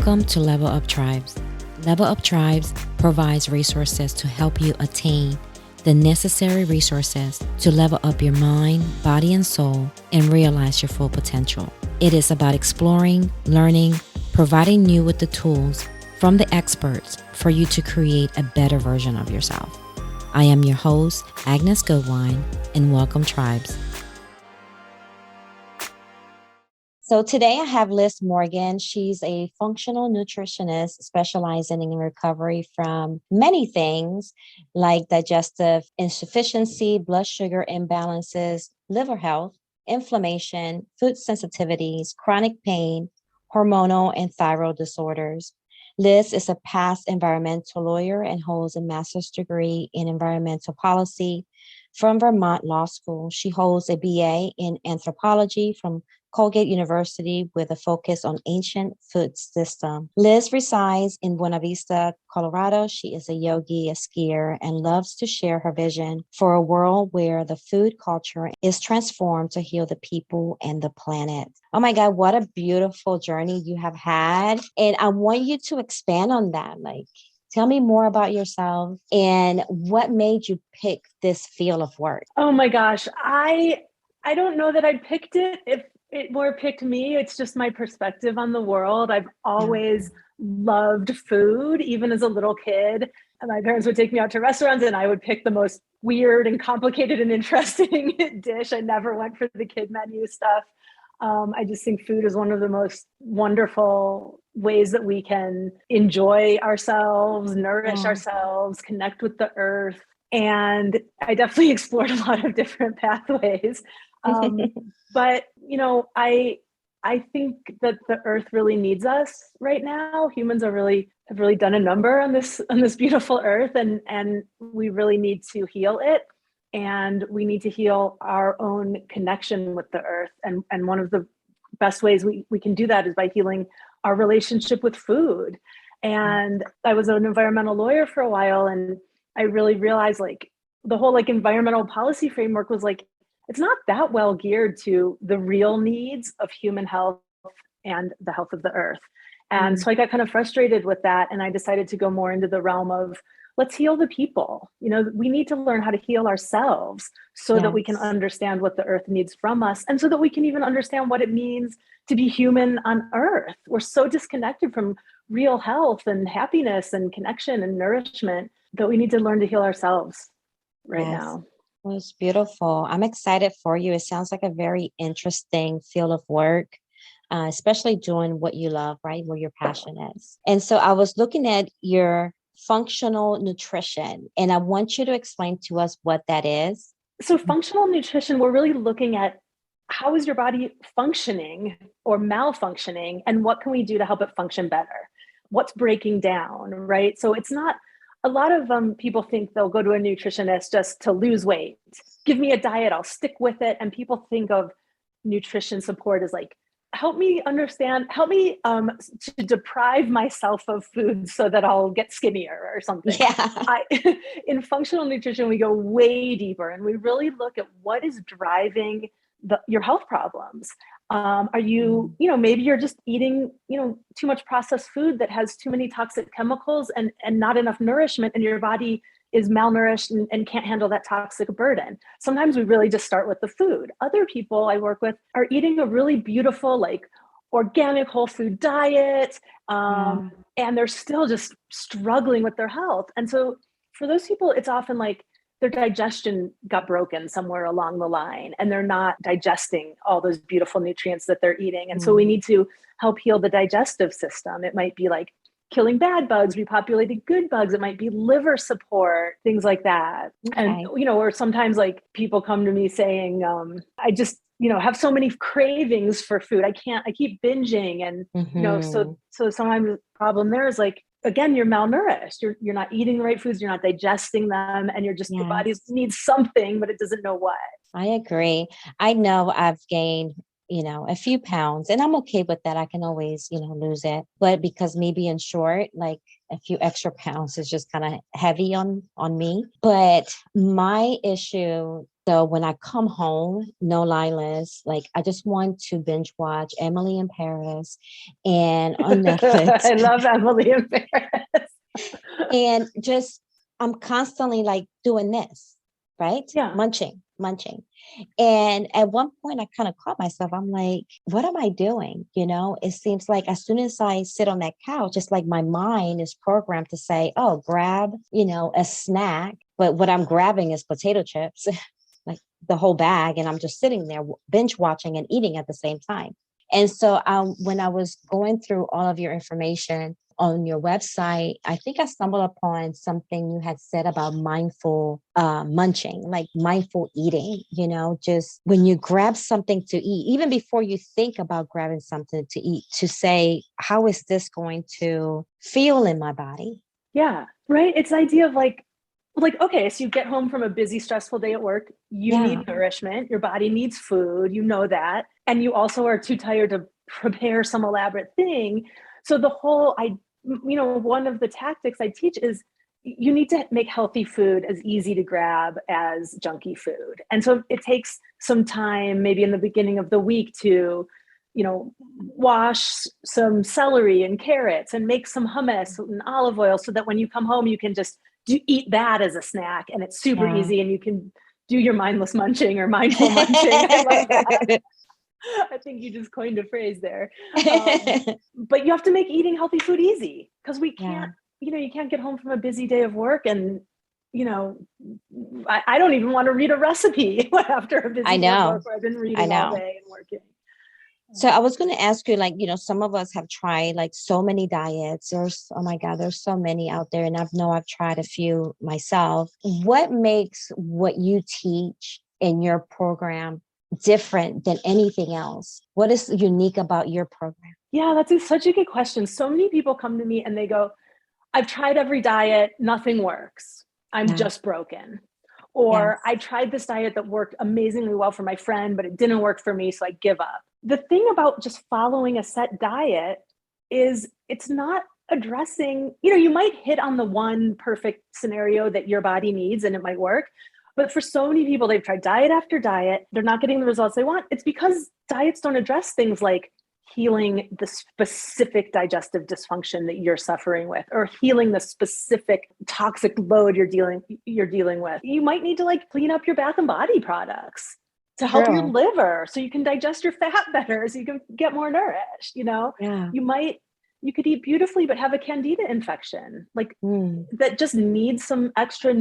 Welcome to Level Up Tribes. Level Up Tribes provides resources to help you attain the necessary resources to level up your mind, body, and soul and realize your full potential. It is about exploring, learning, providing you with the tools from the experts for you to create a better version of yourself. I am your host, Agnes Goodwine, and welcome, Tribes. So today I have Liz Morgan. She's a functional nutritionist specializing in recovery from many things like digestive insufficiency, blood sugar imbalances, liver health, inflammation, food sensitivities, chronic pain, hormonal and thyroid disorders. Liz is a past environmental lawyer and holds a master's degree in environmental policy from Vermont Law School. She holds a BA in anthropology from Colgate University with a focus on ancient food system. Liz resides in Buena Vista, Colorado. She is a yogi, a skier, and loves to share her vision for a world where the food culture is transformed to heal the people and the planet. Oh my God, what a beautiful journey you have had. And I want you to expand on that. Tell me more about yourself and what made you pick this field of work. Oh my gosh. I don't know that I picked it. If it more picked me, it's just my perspective on the world. I've always loved food, even as a little kid. And my parents would take me out to restaurants and I would pick the most weird and complicated and interesting dish. I never went for the kid menu stuff. I just think food is one of the most wonderful ways that we can enjoy ourselves, nourish ourselves, connect with the earth. And I definitely explored a lot of different pathways. But, I think that the earth really needs us right now. Humans have really done a number on this beautiful earth, and we really need to heal it. And we need to heal our own connection with the earth. And one of the best ways we can do that is by healing our relationship with food. And I was an environmental lawyer for a while, and I really realized the whole environmental policy framework was it's not that well geared to the real needs of human health and the health of the earth. And so I got kind of frustrated with that. And I decided to go more into the realm of let's heal the people. We need to learn how to heal ourselves so that we can understand what the earth needs from us. And so that we can even understand what it means to be human on earth. We're so disconnected from real health and happiness and connection and nourishment that we need to learn to heal ourselves right now. Well, it's beautiful. I'm excited for you. It sounds like a very interesting field of work, especially doing what you love, right? Where your passion is. And so I was looking at your functional nutrition, and I want you to explain to us what that is. So functional nutrition, we're really looking at how is your body functioning or malfunctioning, and what can we do to help it function better? What's breaking down, right? So it's not, a lot of people think they'll go to a nutritionist just to lose weight. Give me a diet, I'll stick with it. And people think of nutrition support as help me to deprive myself of food so that I'll get skinnier or something. Yeah. In functional nutrition, we go way deeper and we really look at what is driving your health problems. Are you, maybe you're just eating, too much processed food that has too many toxic chemicals and not enough nourishment, and your body is malnourished and can't handle that toxic burden. Sometimes we really just start with the food. Other people I work with are eating a really beautiful, organic whole food diet, and they're still just struggling with their health. And so for those people, it's often their digestion got broken somewhere along the line and they're not digesting all those beautiful nutrients that they're eating. And so we need to help heal the digestive system. It might be killing bad bugs, repopulating good bugs. It might be liver support, things like that. Okay. And, or sometimes people come to me saying, I just, have so many cravings for food. I keep binging. And, so sometimes the problem there is again, you're malnourished. You're not eating the right foods. You're not digesting them. And you're just, your body needs something, but it doesn't know what. I agree. I know I've gained a few pounds, and I'm okay with that. I can always, lose it. But because me being short, like a few extra pounds is just kind of heavy on me. But my issue, so when I come home, no lie, Liz, like I just want to binge watch Emily in Paris and on Netflix. I love Emily in Paris. And just, I'm constantly like doing this, right? Yeah. Munching. And at one point I kind of caught myself. I'm like, what am I doing? It seems like as soon as I sit on that couch, it's like my mind is programmed to say, oh, grab, a snack. But what I'm grabbing is potato chips, like the whole bag. And I'm just sitting there binge watching and eating at the same time. And so when I was going through all of your information on your website, I think I stumbled upon something you had said about mindful munching, like mindful eating, just when you grab something to eat, even before you think about grabbing something to eat, to say, how is this going to feel in my body? Yeah, right. It's the idea of like, okay, so you get home from a busy, stressful day at work, you need nourishment, your body needs food, that, and you also are too tired to prepare some elaborate thing. So the whole, one of the tactics I teach is you need to make healthy food as easy to grab as junky food. And so it takes some time, maybe in the beginning of the week, to wash some celery and carrots and make some hummus and olive oil so that when you come home, you can just eat that as a snack, and it's super easy, and you can do your mindless munching or mindful munching. I love that. I think you just coined a phrase there. But you have to make eating healthy food easy, because we can't, you can't get home from a busy day of work and, I don't even want to read a recipe after a busy day of work where I've been reading all day and working. So I was going to ask you, like, some of us have tried like so many diets. There's so many out there. And I've tried a few myself. What makes what you teach in your program different than anything else? What is unique about your program? Yeah, that's such a good question. So many people come to me and they go, I've tried every diet, nothing works. I'm just broken. Or I tried this diet that worked amazingly well for my friend, but it didn't work for me, so I give up. The thing about just following a set diet is it's not addressing, you might hit on the one perfect scenario that your body needs and it might work. But for so many people, they've tried diet after diet, they're not getting the results they want. It's because diets don't address things like healing the specific digestive dysfunction that you're suffering with, or healing the specific toxic load you're dealing with. You might need to like clean up your bath and body products to help your liver so you can digest your fat better, so you can get more nourished. You could eat beautifully but have a candida infection, like that just needs some extra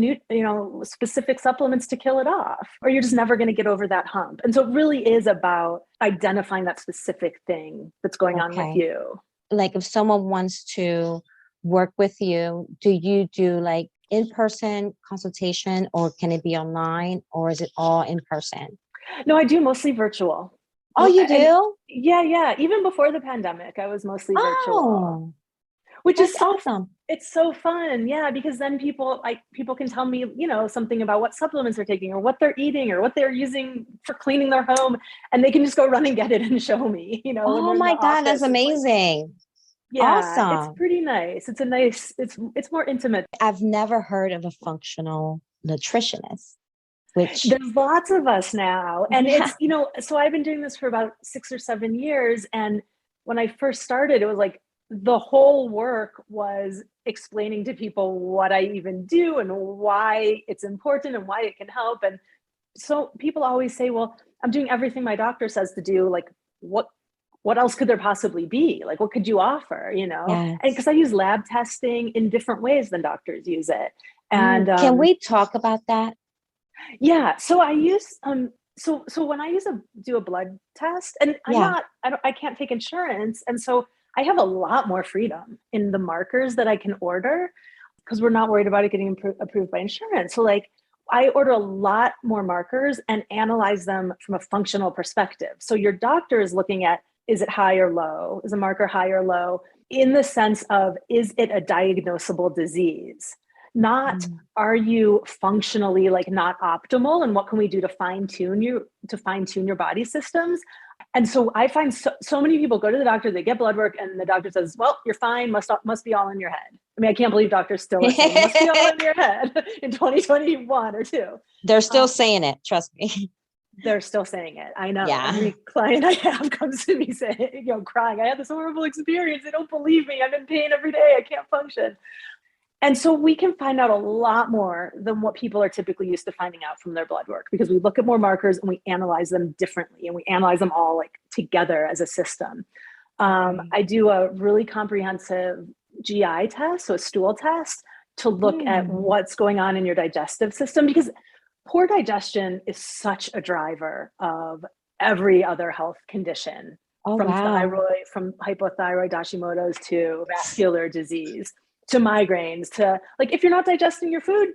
specific supplements to kill it off, or you're just never going to get over that hump. And so it really is about identifying that specific thing that's going on with you. Like if someone wants to work with you, do you do like in-person consultation, or can it be online, or is it all in person? No, I do mostly virtual. Oh, you do? Yeah. Even before the pandemic, I was mostly virtual, which is so awesome. It's so fun. Yeah. Because then people can tell me, something about what supplements they're taking or what they're eating or what they're using for cleaning their home. And they can just go run and get it and show me, Oh my God, that's amazing. Awesome. It's pretty nice. It's more intimate. I've never heard of a functional nutritionist. There's lots of us now. And it's, so I've been doing this for about 6 or 7 years. And when I first started, it was like the whole work was explaining to people what I even do and why it's important and why it can help. And so people always say, well, I'm doing everything my doctor says to do. Like, what else could there possibly be? Like, what could you offer, And because I use lab testing in different ways than doctors use it. And can we talk about that? Yeah. So I use, so when I do a blood test, and I can't take insurance. And so I have a lot more freedom in the markers that I can order, because we're not worried about it getting approved by insurance. So like I order a lot more markers and analyze them from a functional perspective. So your doctor is looking at, is it high or low? Is a marker high or low? In the sense of, is it a diagnosable disease? Not, are you functionally like not optimal, and what can we do to fine tune your body systems? And so I find so many people go to the doctor, they get blood work, and the doctor says, well, you're fine, must be all in your head. I mean, I can't believe doctors still are saying must be all in your head in 2021 or two. They're still saying it, trust me. They're still saying it. I know. Yeah. Every client I have comes to me saying, crying, I had this horrible experience. They don't believe me. I'm in pain every day. I can't function. And so we can find out a lot more than what people are typically used to finding out from their blood work, because we look at more markers and we analyze them differently, and we analyze them all like together as a system. I do a really comprehensive GI test, so a stool test, to look at what's going on in your digestive system, because poor digestion is such a driver of every other health condition, thyroid, from hypothyroid, Hashimoto's, to vascular disease, to migraines, to like, if you're not digesting your food,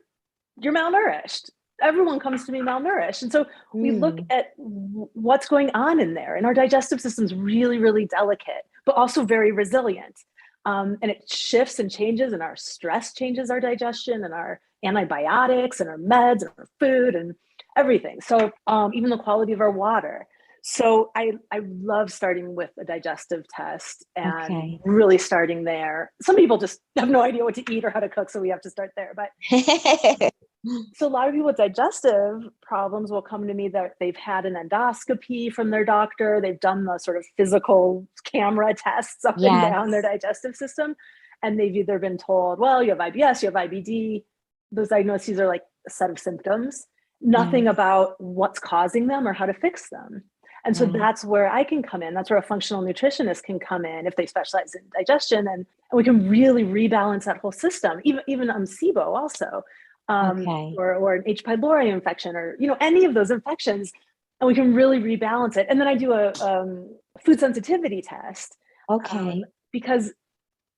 you're malnourished. Everyone comes to me malnourished. And so we look at what's going on in there. And our digestive system is really, really delicate, but also very resilient. And it shifts and changes, and our stress changes our digestion, and our antibiotics and our meds and our food and everything. So even the quality of our water. So I love starting with a digestive test and really starting there. Some people just have no idea what to eat or how to cook, so we have to start there. But so a lot of people with digestive problems will come to me that they've had an endoscopy from their doctor. They've done the sort of physical camera tests up and down their digestive system. And they've either been told, well, you have IBS, you have IBD. Those diagnoses are like a set of symptoms, nothing about what's causing them or how to fix them. And so that's where I can come in. That's where a functional nutritionist can come in if they specialize in digestion, and we can really rebalance that whole system, even SIBO also, or an H. pylori infection, or any of those infections, and we can really rebalance it. And then I do a food sensitivity test, because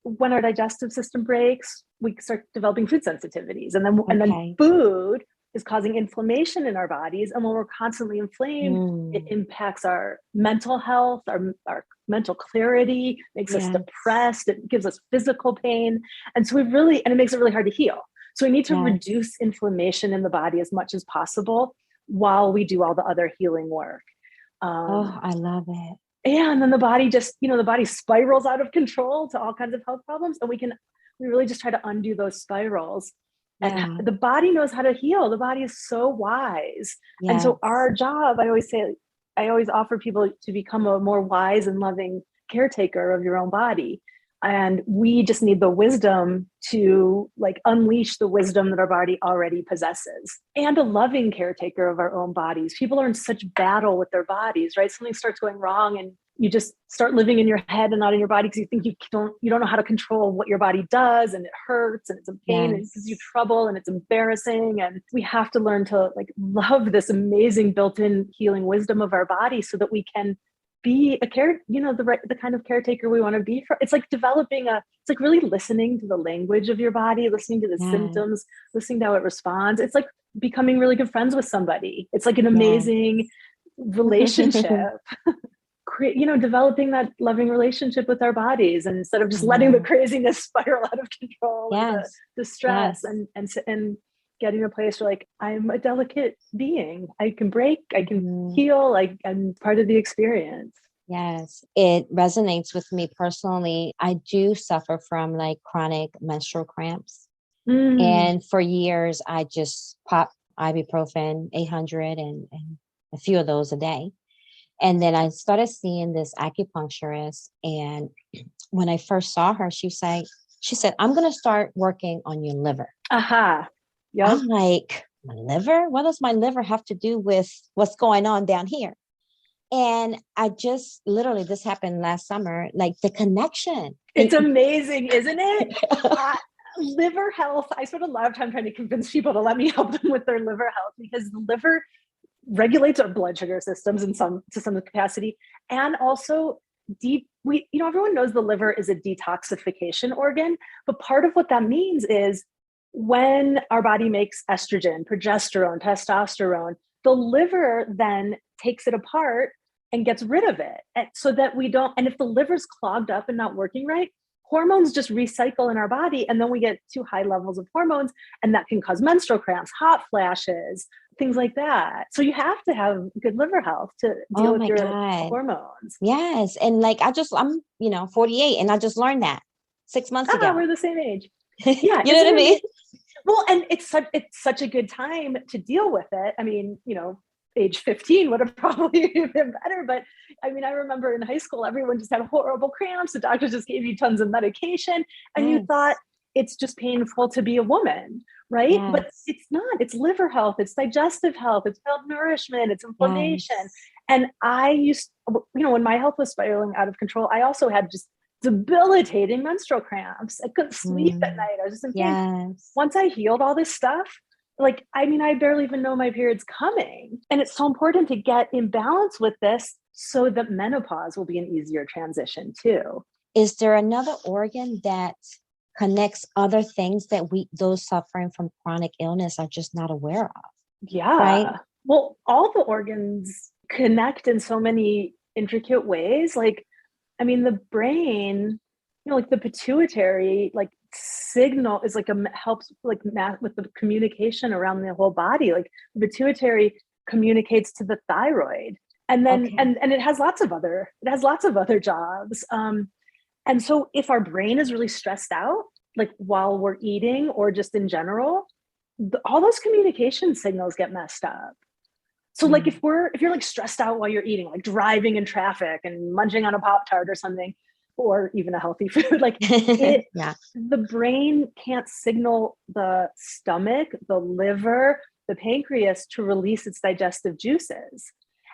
when our digestive system breaks, we start developing food sensitivities, and then food is causing inflammation in our bodies. And when we're constantly inflamed, it impacts our mental health, our mental clarity, makes us depressed, it gives us physical pain. And so and it makes it really hard to heal. So we need to reduce inflammation in the body as much as possible while we do all the other healing work. I love it. Yeah. And then the body just, the body spirals out of control to all kinds of health problems. And we really just try to undo those spirals. And the body knows how to heal. The body is so wise. And so our job, I always offer people to become a more wise and loving caretaker of your own body. And we just need the wisdom to unleash the wisdom that our body already possesses, and a loving caretaker of our own bodies. People are in such battle with their bodies, right? Something starts going wrong and you just start living in your head and not in your body, because you think you don't know how to control what your body does, and it hurts and it's in pain and it gives you trouble and it's embarrassing. And we have to learn to love this amazing built-in healing wisdom of our body, so that we can be the kind of caretaker we want to be. It's like it's like really listening to the language of your body, listening to the symptoms, listening to how it responds. It's like becoming really good friends with somebody. It's like an amazing relationship. Developing that loving relationship with our bodies, and instead of just letting the craziness spiral out of control, the stress, and getting to a place where I'm a delicate being. I can break, I can heal, I'm part of the experience. Yes, it resonates with me personally. I do suffer from chronic menstrual cramps. And for years, I just pop ibuprofen 800 and a few of those a day. And then I started seeing this acupuncturist. And when I first saw her, she said, I'm going to start working on your liver. Yep. I'm like, my liver? What does my liver have to do with what's going on down here? And I just literally, this happened last summer, the connection. It's amazing, isn't it? Liver health. I spent a lot of time trying to convince people to let me help them with their liver health, because the liver regulates our blood sugar systems to some capacity. And also everyone knows the liver is a detoxification organ, but part of what that means is when our body makes estrogen, progesterone, testosterone, the liver then takes it apart and gets rid of it. And so that and if the liver's clogged up and not working right, hormones just recycle in our body, and then we get too high levels of hormones, and that can cause menstrual cramps, hot flashes, things like that. So you have to have good liver health to deal Oh with my your God. hormones. Yes. And like, I'm, 48 and I just learned that 6 months ago. We're the same age. Yeah, You know isn't what I it mean? amazing? Well, and it's such a good time to deal with it. I mean, age 15 would have probably been better. But I mean, I remember in high school, everyone just had horrible cramps. The doctors just gave you tons of medication, and you Yes. thought it's just painful to be a woman, right? But Yes. it's not. It's liver health, it's digestive health, it's malnourishment, it's inflammation. Yes. And when my health was spiraling out of control, I also had just debilitating menstrual cramps. I couldn't sleep at Mm. night. I was just in pain. Yes. Once I healed all this stuff, like, I mean, I barely even know my period's coming. And it's so important to get in balance with this so that menopause will be an easier transition too. Is there another organ that connects other things that those suffering from chronic illness are just not aware of? Right? Yeah. Well, all the organs connect in so many intricate ways. Like, I mean, the brain, like the pituitary, like signal is like helps like with the communication around the whole body. Like the pituitary communicates to the thyroid, and then Okay. and it has lots of other jobs. And so if our brain is really stressed out, like while we're eating or just in general, all those communication signals get messed up. So like Mm. if you're like stressed out while you're eating, like driving in traffic and munching on a Pop-Tart or something, or even a healthy food, like Yeah. the brain can't signal the stomach, the liver, the pancreas to release its digestive juices.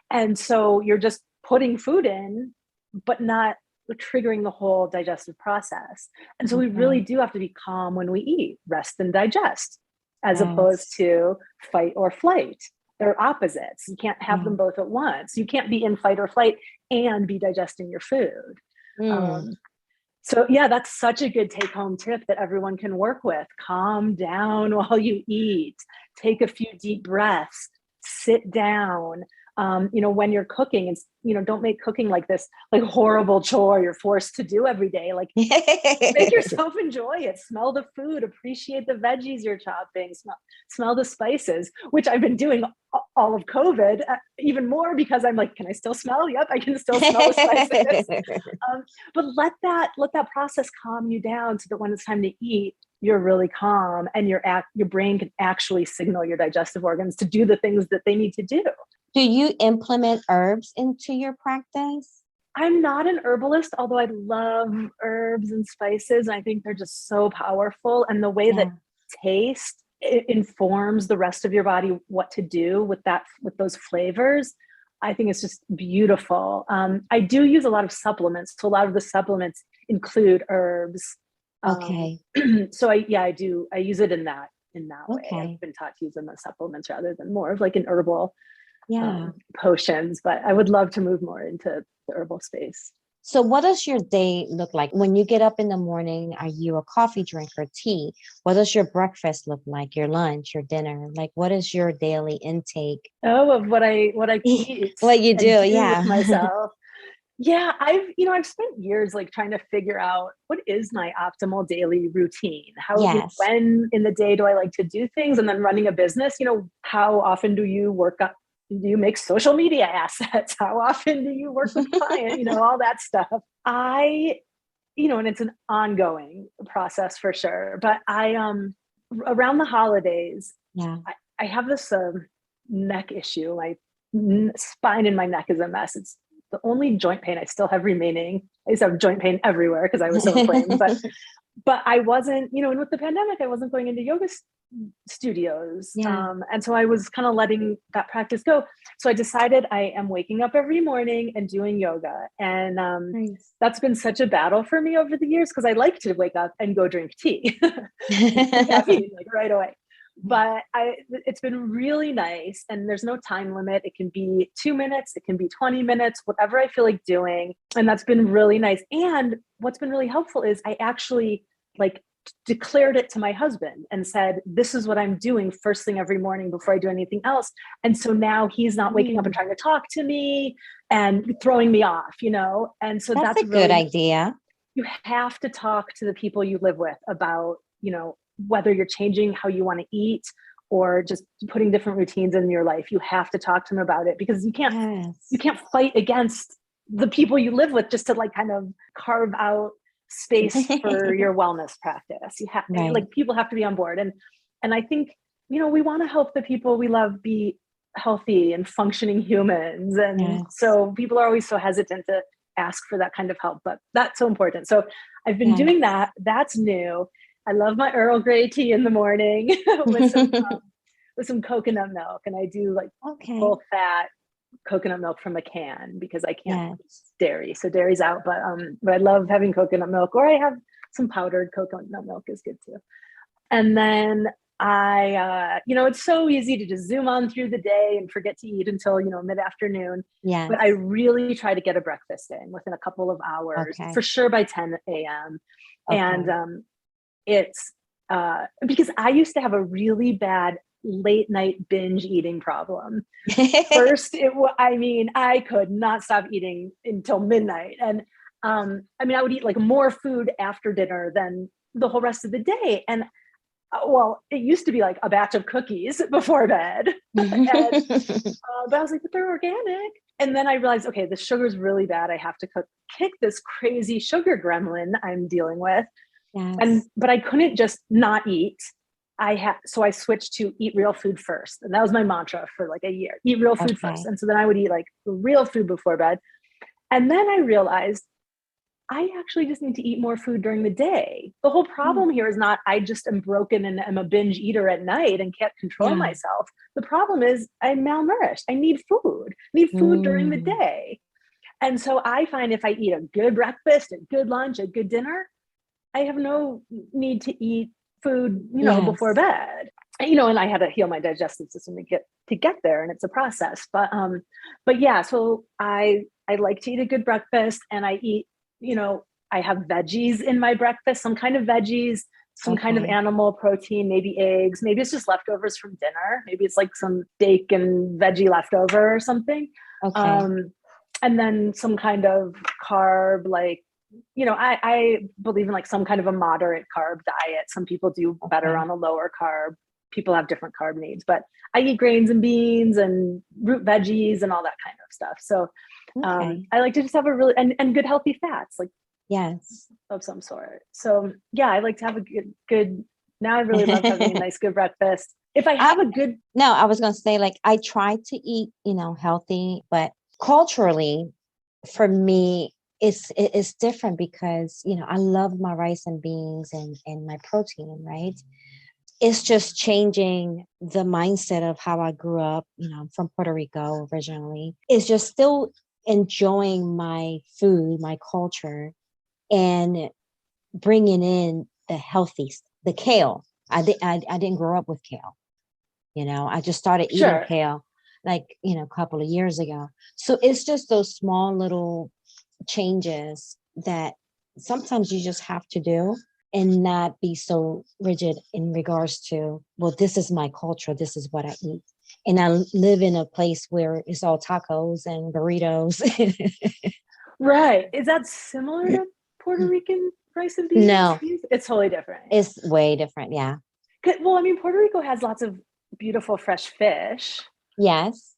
And so you're just putting food in, but not triggering the whole digestive process. And so we really Okay. do have to be calm when we eat, rest and digest, as opposed Yes. to fight or flight. They're opposites. You can't have Yeah. them both at once. You can't be in fight or flight and be digesting your food. Mm. Um, so yeah, that's such a good take home tip that everyone can work with. Calm down while you eat, take a few deep breaths, sit down. When you're cooking, and don't make cooking like this like horrible chore you're forced to do every day. Like, make yourself enjoy it. Smell the food, appreciate the veggies you're chopping, smell the spices, which I've been doing all of COVID, even more because I'm like, can I still smell? Yep, I can still smell the spices. But let that process calm you down so that when it's time to eat, you're really calm and your brain can actually signal your digestive organs to do the things that they need to do. Do you implement herbs into your practice? I'm not an herbalist, although I love herbs and spices. I think they're just so powerful. And the way that Yeah. taste informs the rest of your body what to do with those flavors, I think it's just beautiful. I do use a lot of supplements. So a lot of the supplements include herbs. Okay. So I do. I use it in that way. I've Okay. been taught to use them as supplements rather than more of like an herbal Yeah. potions, but I would love to move more into the herbal space. So what does your day look like when you get up in the morning? Are you a coffee drinker, tea? What does your breakfast look like? Your lunch, your dinner? Like, what is your daily intake? Oh, of what I eat What you and do? do with Yeah. myself. Yeah, I've spent years like trying to figure out what is my optimal daily routine. How, Yes. when in the day do I like to do things? And then running a business, how often do you work up? Do you make social media assets? How often do you work with clients? All that stuff. And it's an ongoing process for sure. But around the holidays, Yeah. I have this neck issue. My spine in my neck is a mess. It's the only joint pain I still have remaining. I used to have joint pain everywhere because I was so inflamed. But I wasn't, and with the pandemic, I wasn't going into yoga studios. Yeah. And so I was kind of letting that practice go. So I decided I am waking up every morning and doing yoga. And Nice. that's been such a battle for me over the years because I like to wake up and go drink tea. Caffeine, like right away. But it's been really nice, and there's no time limit. It can be 2 minutes, it can be 20 minutes, whatever I feel like doing. And that's been really nice. And what's been really helpful is I actually like declared it to my husband and said, this is what I'm doing first thing every morning before I do anything else. And so now he's not waking up and trying to talk to me and throwing me off, And so That's that's a good really, idea. you have to talk to the people you live with about, whether you're changing how you want to eat or just putting different routines in your life, you have to talk to them about it, because you can't fight against the people you live with just to like kind of carve out space for your wellness practice. You have Right. like, people have to be on board. And I think, we want to help the people we love be healthy and functioning humans. And so people are always so hesitant to ask for that kind of help, but that's so important. So I've been doing that. That's new. I love my Earl Grey tea in the morning with some coconut milk. And I do like full fat coconut milk from a can, because I can't eat dairy. So dairy's out, but I love having coconut milk, or I have some powdered coconut milk is good too. And then it's so easy to just zoom on through the day and forget to eat until, mid-afternoon. Yeah. But I really try to get a breakfast in within a couple of hours, for sure by 10 a.m. And it's because I used to have a really bad late night binge eating problem. First, I could not stop eating until midnight. And I would eat like more food after dinner than the whole rest of the day. And it used to be like a batch of cookies before bed. But I was like, but they're organic. And then I realized, okay, the sugar's really bad. I have to kick this crazy sugar gremlin I'm dealing with. Yes. But I couldn't just not eat. So I switched to eat real food first. And that was my mantra for like a year, eat real food first. And so then I would eat like real food before bed. And then I realized I actually just need to eat more food during the day. The whole problem here is not I just am broken and am a binge eater at night and can't control myself. The problem is I'm malnourished. I need food. During the day. And so I find if I eat a good breakfast, a good lunch, a good dinner, I have no need to eat food, before bed. And I had to heal my digestive system to get there, and it's a process. But yeah, so I like to eat a good breakfast, and I eat, I have veggies in my breakfast, some kind of veggies, some kind of animal protein, maybe eggs, maybe it's just leftovers from dinner. Maybe it's like some steak and veggie leftover or something. And then some kind of carb, like, I believe in like some kind of a moderate carb diet. Some people do better on a lower carb. People have different carb needs, but I eat grains and beans and root veggies and all that kind of stuff. So I like to just have a really, and good healthy fats, like of some sort. So yeah, I like to have a good, now I really love having a nice, good breakfast. If I have a good. No, I was going to say, like, I try to eat, healthy, but culturally for me, it's different because, I love my rice and beans and my protein, right? It's just changing the mindset of how I grew up, I'm from Puerto Rico originally. It's just still enjoying my food, my culture, and bringing in the kale. I didn't grow up with kale. I just started eating kale like, a couple of years ago. So it's just those small little changes that sometimes you just have to do and not be so rigid in regards to, well, this is my culture. This is what I eat. And I live in a place where it's all tacos and burritos. Right. Is that similar to Puerto Rican rice and beans? No. It's totally different. It's way different. Yeah. Well, Puerto Rico has lots of beautiful fresh fish. Yes.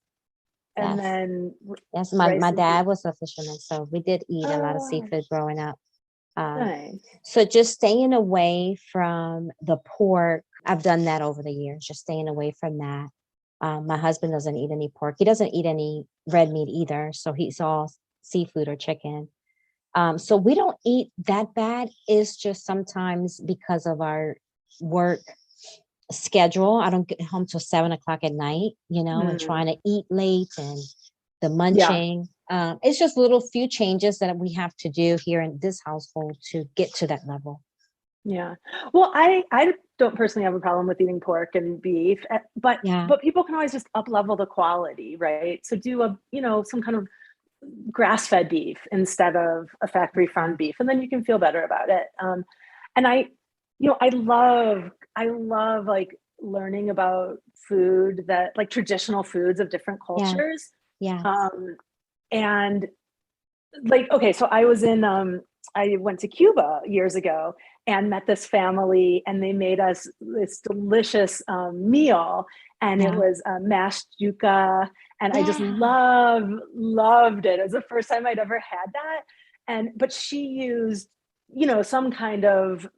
And then my dad was a fisherman, so we did eat a lot of seafood growing up. Nice. So just staying away from the pork, I've done that over the years, just staying away from that. My husband doesn't eat any pork. He doesn't eat any red meat either, so he's all seafood or chicken. So we don't eat that bad. It's just sometimes because of our work schedule, I don't get home till 7:00 at night, and trying to eat late and the munching. It's just little few changes that we have to do here in this household to get to that level. Yeah. Well, I don't personally have a problem with eating pork and beef, but people can always just up level the quality, right? So do some kind of grass-fed beef instead of a factory farmed beef, and then you can feel better about it. And I love like learning about food that like traditional foods of different cultures. Yeah. And like, okay, so I was in I went to Cuba years ago and met this family, and they made us this delicious meal, and it Yeah. was mashed yuca, and I just Yeah. loved it. It was the first time I'd ever had that, but she used, some kind of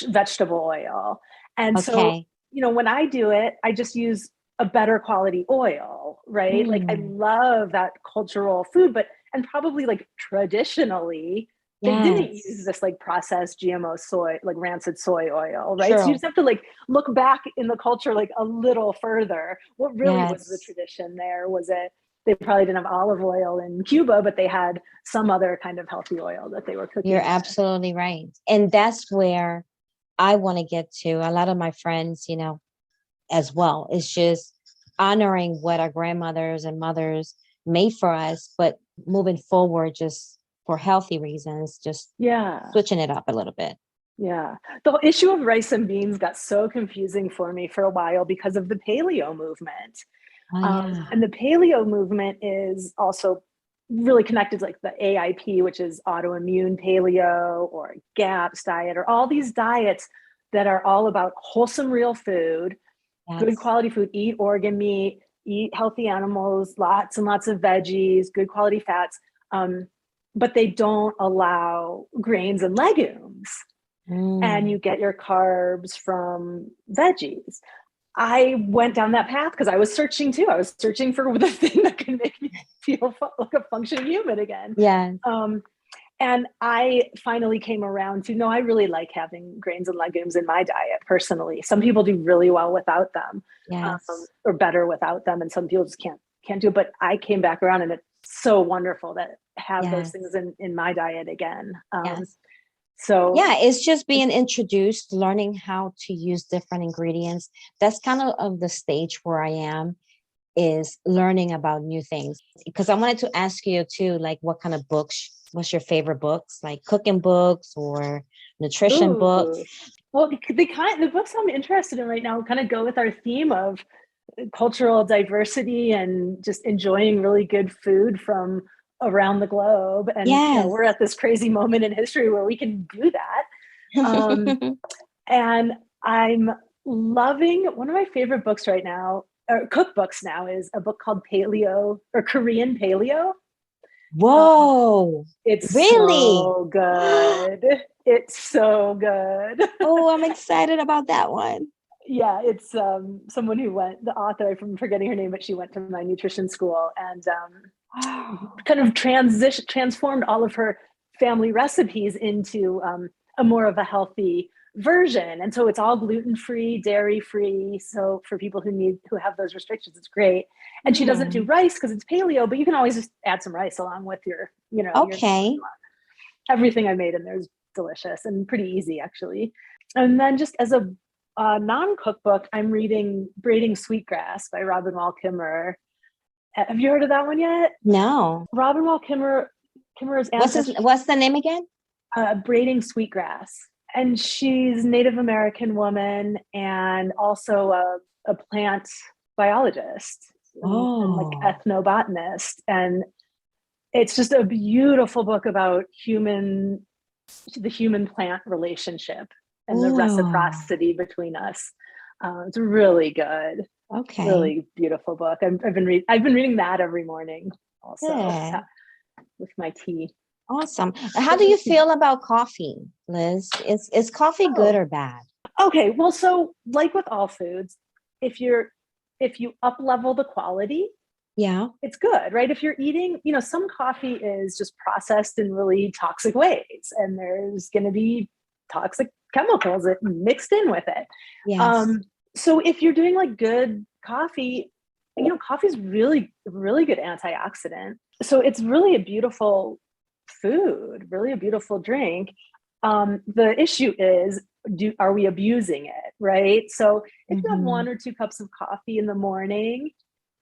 vegetable oil, and so, Okay. when I do it, I just use a better quality oil, right? Like I Mm. love that cultural food, and probably like traditionally they didn't use Yes. this like processed GMO soy, like rancid soy oil, right? So you True. just have to like look back in the culture like a little further. What really was the Yes. tradition there? Was it they probably didn't have olive oil in Cuba, but they had some other kind of healthy oil that they were You're cooking with. absolutely right. And that's where I want to get to. A lot of my friends, as well. It's just honoring what our grandmothers and mothers made for us, but moving forward, just for healthy reasons, just Yeah. switching it up a little bit. Yeah. The issue of rice and beans got so confusing for me for a while because of the paleo movement. Oh, yeah. And the paleo movement is also really connected to like the AIP, which is autoimmune paleo, or GAPS diet, or all these diets that are all about wholesome, real food, good Yes. quality food, eat organ meat, eat healthy animals, lots and lots of veggies, good quality fats. But they don't allow grains and legumes, and Mm. you get your carbs from veggies. I went down that path because I was searching too. I was searching for the thing that can make me feel like a functioning human again. Yes. And I finally came around to, no, I really like having grains and legumes in my diet personally. Some people do really well without them, Yes. or better without them, and some people just can't do it. But I came back around, and it's so wonderful to have those things Yes. in my diet again. Yes. So Yeah, it's just being introduced, learning how to use different ingredients. That's kind of the stage where I am, is learning about new things. Because I wanted to ask you too, like what kind of books, what's your favorite books, like cooking books or nutrition books? ooh. Well, the books I'm interested in right now kind of go with our theme of cultural diversity and just enjoying really good food from around the globe. And Yes. we're at this crazy moment in history where we can do that. Um, and I'm loving one of my favorite books right now, or cookbooks now, is a book called Paleo, or Korean Paleo. Um, Whoa, it's really? so good. It's so good. Oh, I'm excited about that one. Yeah, it's someone who went, the author, I'm forgetting her name, but she went to my nutrition school, and Oh, kind of transformed all of her family recipes into a more of a healthy version. And so it's all gluten-free, dairy-free. So for people who have those restrictions, it's great. And she doesn't do hmm. rice because it's paleo, but you can always just add some rice along with your meal if you Okay. want. Everything I made in there is delicious and pretty easy, actually. And then just as a non-cookbook, I'm reading Braiding Sweetgrass by Robin Wall Kimmerer. Have you heard of that one yet? No. Robin Wall Kimmerer's ancestry, What's the name again? Braiding Sweetgrass. And she's Native American woman, and also a plant biologist, and like Oh, ethnobotanist. And it's just a beautiful book about the human plant relationship and the oh, reciprocity between us. It's really good, okay. really beautiful book. I've been reading that every morning also, Good. with my tea. Awesome. How do you feel about coffee, Liz? Is coffee good Oh, or bad? okay. Well, so like with all foods, if you up level the quality, Yeah. it's good, right? If you're eating, some coffee is just processed in really toxic ways, and there's going to be toxic chemicals that mixed in with it. Yes. Um, so if you're doing like good coffee, coffee is really, really good antioxidant. So it's really a beautiful food, really a beautiful drink. The issue is, are we abusing it, right? So if you have Hmm. 1 or 2 cups of coffee in the morning,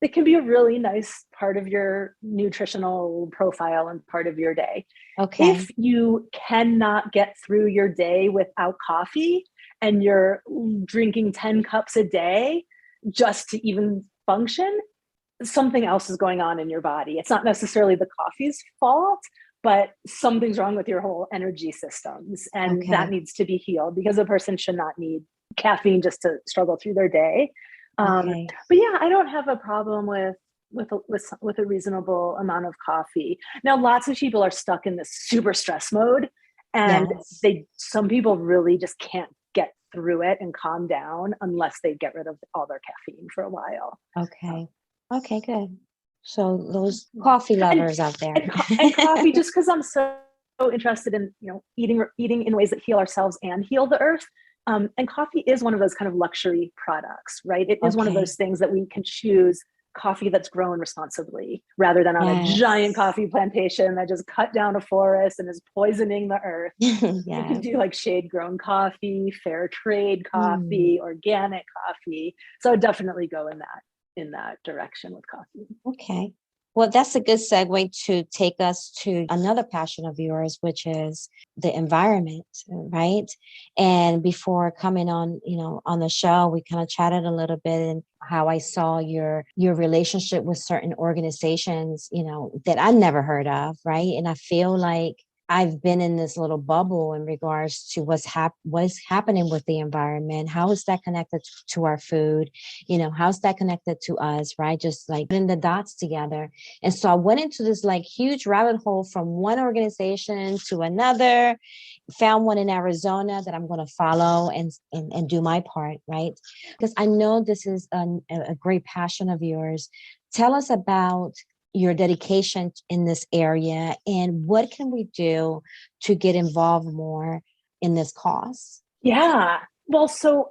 it can be a really nice part of your nutritional profile and part of your day. Okay. If you cannot get through your day without coffee, and you're drinking 10 cups a day just to even function, something else is going on in your body. It's not necessarily the coffee's fault, but something's wrong with your whole energy systems, and that needs to be healed, because a person should not need caffeine just to struggle through their day. But yeah, I don't have a problem with a reasonable amount of coffee. Now, lots of people are stuck in this super stress mode, and some people really just can't get through it and calm down unless they get rid of all their caffeine for a while. Okay, good. So those coffee lovers out there. And coffee, just because I'm so interested in, eating in ways that heal ourselves and heal the earth. And coffee is one of those kind of luxury products, right? It is one of those things that we can choose coffee that's grown responsibly, rather than on a giant coffee plantation that just cut down a forest and is poisoning the earth. You can do like shade grown coffee, fair trade coffee, organic coffee. So I'd definitely go in that direction with coffee. Okay. Well, that's a good segue to take us to another passion of yours, which is the environment, right? And before coming on, on the show, we kind of chatted a little bit and how I saw your relationship with certain organizations, that I never heard of, right? And I feel like I've been in this little bubble in regards to what's happening with the environment. How is that connected to our food? How's that connected to us, right? Just like putting the dots together. And so I went into this like huge rabbit hole from one organization to another, found one in Arizona that I'm going to follow and do my part, right? Because I know this is a great passion of yours. Tell us about your dedication in this area, and what can we do to get involved more in this cause? Yeah. Well, so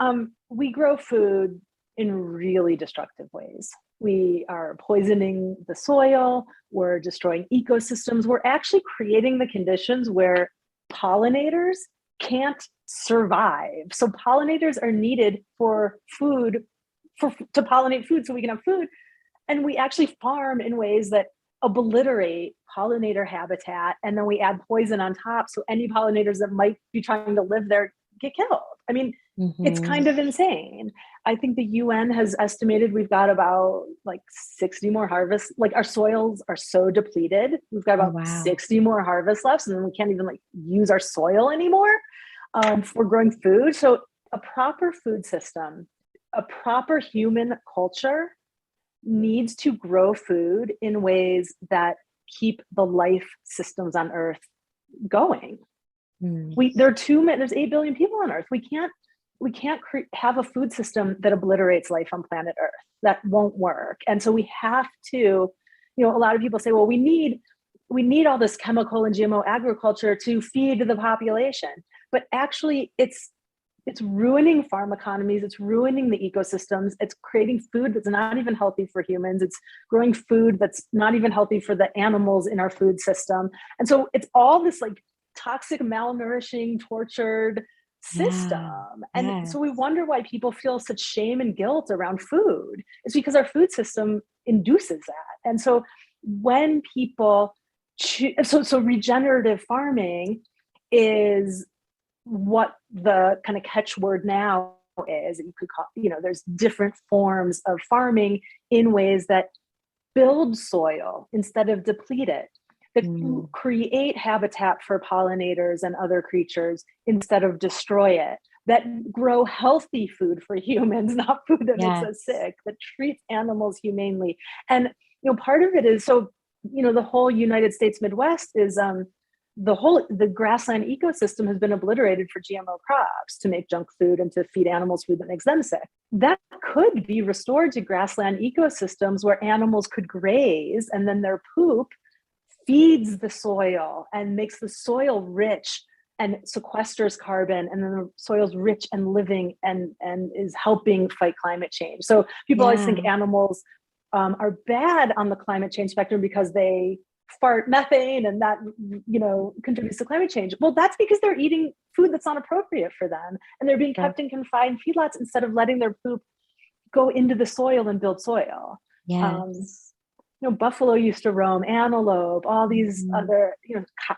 we grow food in really destructive ways. We are poisoning the soil. We're destroying ecosystems. We're actually creating the conditions where pollinators can't survive. So pollinators are needed for food, to pollinate food so we can have food. And we actually farm in ways that obliterate pollinator habitat. And then we add poison on top. So any pollinators that might be trying to live there get killed. I mean, it's kind of insane. I think the UN has estimated we've got about like 60 more harvests. Like our soils are so depleted. We've got about 60 more harvests left. And then we can't even like use our soil anymore for growing food. So a proper food system, a proper human culture needs to grow food in ways that keep the life systems on Earth going. There's 8 billion people on Earth. We can't have a food system that obliterates life on planet Earth. That won't work. And so we have to, a lot of people say, well, we need all this chemical and GMO agriculture to feed the population. But actually it's ruining farm economies. It's ruining the ecosystems. It's creating food that's not even healthy for humans. It's growing food that's not even healthy for the animals in our food system. And so it's all this like toxic, malnourishing, tortured system. And so we wonder why people feel such shame and guilt around food. It's because our food system induces that. And so when people so regenerative farming is what the kind of catchword now is. You could call, there's different forms of farming in ways that build soil instead of deplete it, that create habitat for pollinators and other creatures instead of destroy it, that grow healthy food for humans, not food that makes us sick, that treats animals humanely. And, part of it is, the whole United States Midwest is, the grassland ecosystem has been obliterated for GMO crops to make junk food and to feed animals food that makes them sick. That could be restored to grassland ecosystems where animals could graze, and then their poop feeds the soil and makes the soil rich and sequesters carbon, and then the soil's rich and living and is helping fight climate change. So people always think animals are bad on the climate change spectrum because they fart methane and that contributes to climate change. Well, that's because they're eating food that's not appropriate for them, and they're being kept in confined feedlots instead of letting their poop go into the soil and build soil. Buffalo used to roam, antelope, all these other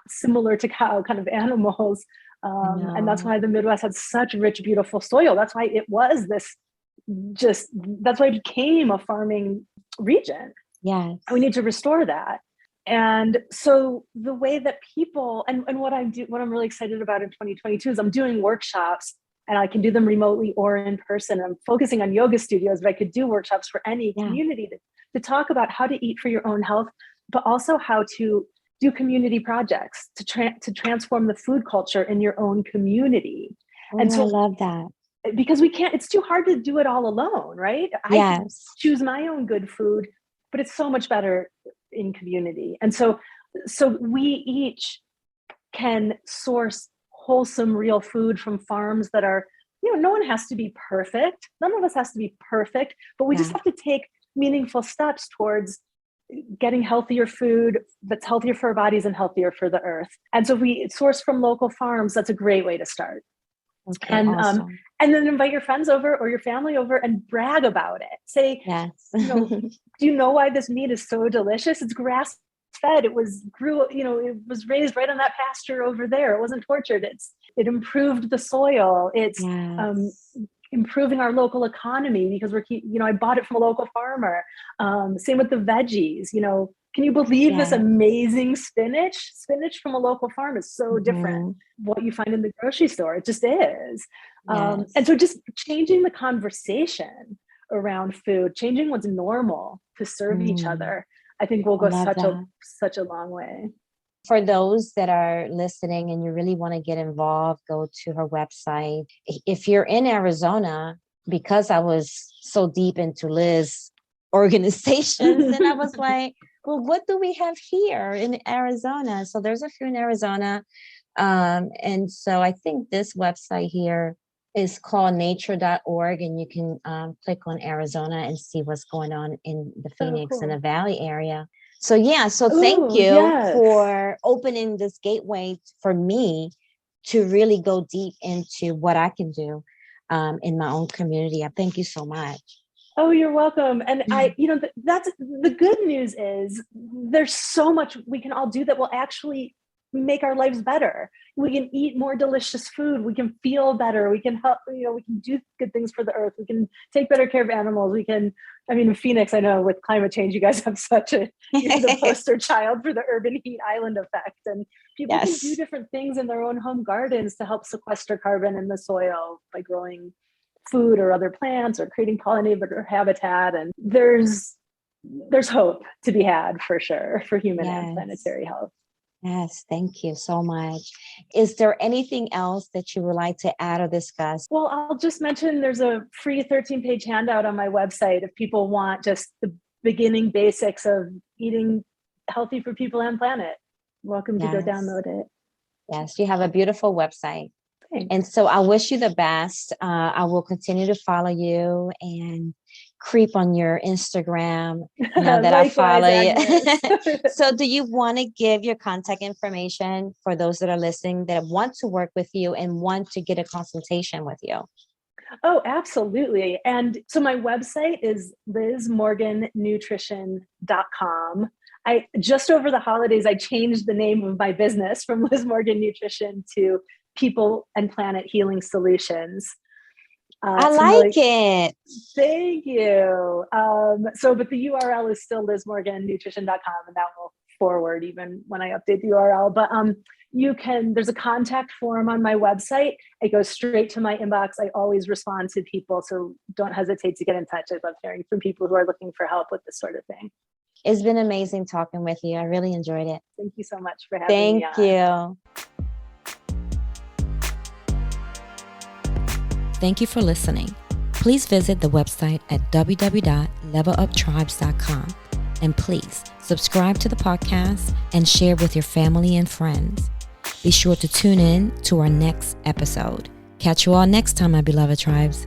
similar to cow kind of animals, and that's why the Midwest had such rich, beautiful soil. That's why it was that's why it became a farming region. We need to restore that. And so the way that people, and what I'm really excited about in 2022 is I'm doing workshops, and I can do them remotely or in person. I'm focusing on yoga studios, but I could do workshops for any community to talk about how to eat for your own health, but also how to do community projects to transform the food culture in your own community. And so I love that. Because it's too hard to do it all alone, right? I can choose my own good food, but it's so much better in community. And so we each can source wholesome, real food from farms that are, no one has to be perfect. None of us has to be perfect, but we just have to take meaningful steps towards getting healthier food that's healthier for our bodies and healthier for the earth. And so if we source from local farms, that's a great way to start. Okay, and awesome. And then invite your friends over or your family over and brag about it. Say, do you know why this meat is so delicious? It's grass fed. It was raised right on that pasture over there. It wasn't tortured. It improved the soil. It's improving our local economy because I bought it from a local farmer. Same with the veggies. Can you believe this amazing spinach? Spinach from a local farm is so different what you find in the grocery store. It just is. And so just changing the conversation around food, changing what's normal to serve each other, I think will go such a long way. For those that are listening and you really want to get involved, go to her website. If you're in Arizona, because I was so deep into Liz organizations, and I was like, well, what do we have here in Arizona? So there's a few in Arizona. And so I think this website here is called nature.org, and you can click on Arizona and see what's going on in the Phoenix and the Valley area. So thank you for opening this gateway for me to really go deep into what I can do in my own community. I thank you so much. Oh, you're welcome. And that's the good news is there's so much we can all do that will actually make our lives better. We can eat more delicious food. We can feel better. We can help, we can do good things for the earth. We can take better care of animals. In Phoenix, I know with climate change, you guys have such the poster child for the urban heat island effect. And people can do different things in their own home gardens to help sequester carbon in the soil by growing food or other plants or creating pollinator habitat. And there's hope to be had for sure for human and planetary health. Yes, thank you so much. Is there anything else that you would like to add or discuss? Well, I'll just mention there's a free 13-page handout on my website if people want just the beginning basics of eating healthy for people and planet. Welcome to go download it. Yes, you have a beautiful website. Thanks. And so I wish you the best. I will continue to follow you and creep on your Instagram now that I follow you. So do you want to give your contact information for those that are listening that want to work with you and want to get a consultation with you? Oh, absolutely. And so my website is lizmorgannutrition.com. Just over the holidays, I changed the name of my business from Liz Morgan Nutrition to People and Planet Healing Solutions. I like it. Thank you. But the URL is still lizmorgannutrition.com, and that will forward even when I update the URL. But there's a contact form on my website. It goes straight to my inbox. I always respond to people, so don't hesitate to get in touch. I love hearing from people who are looking for help with this sort of thing. It's been amazing talking with you. I really enjoyed it. Thank you so much for having me on. Thank you. Thank you for listening. Please visit the website at www.leveluptribes.com. And please subscribe to the podcast and share with your family and friends. Be sure to tune in to our next episode. Catch you all next time, my beloved tribes.